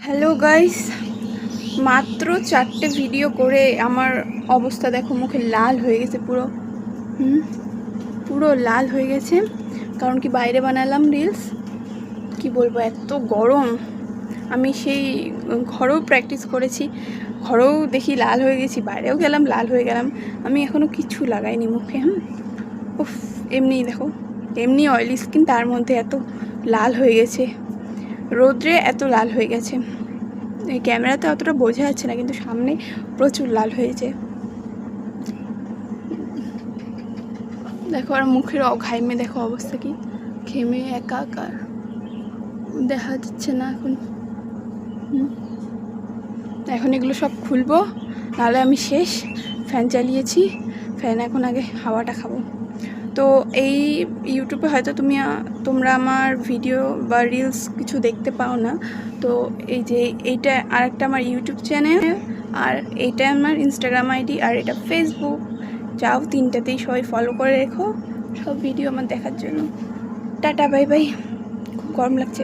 Hello guys, মাত্র 4টে video করে আমার অবস্থা দেখো, মুখে লাল হয়ে গেছে পুরো লাল হয়ে গেছে। কারণ কি বাইরে বানালাম রিলস, কি বলবো, এত গরম। আমি সেই ঘরেও প্র্যাকটিস করেছি, ঘরেও দেখি লাল হয়ে গেছি, বাইরেও গেলাম লাল হয়ে গেলাম। আমি এখনও কিছু লাগাইনি মুখে। উফ, এমনি দেখো, এমনি অয়েলি স্কিন, তার মধ্যে এত লাল হয়ে গেছে, রোদ্রে এত লাল হয়ে গেছে। এই ক্যামেরাতে অতটা বোঝা যাচ্ছে না, কিন্তু সামনে প্রচুর লাল হয়েছে দেখো। আর মুখের ঘাইমে দেখো অবস্থা কি, ঘেমে একাকার, দেখা যাচ্ছে না এখন এগুলো সব খুলবো, নাহলে আমি শেষ। ফ্যান চালিয়েছি, ফ্যান এখন আগে হাওয়াটা খাবো। তো এই ইউটিউবে হয়তো তোমরা আমার ভিডিও বা রিলস কিছু দেখতে পাও না। তো এই যে এইটা আরেকটা আমার ইউটিউব চ্যানেল, আর এইটা আমার ইনস্টাগ্রাম আইডি, আর এটা ফেসবুক। যাও, তিনটাতেই সবাই ফলো করে রেখো সব ভিডিও আমার দেখার জন্য। Tata, bye bye. খুব গরম লাগছে।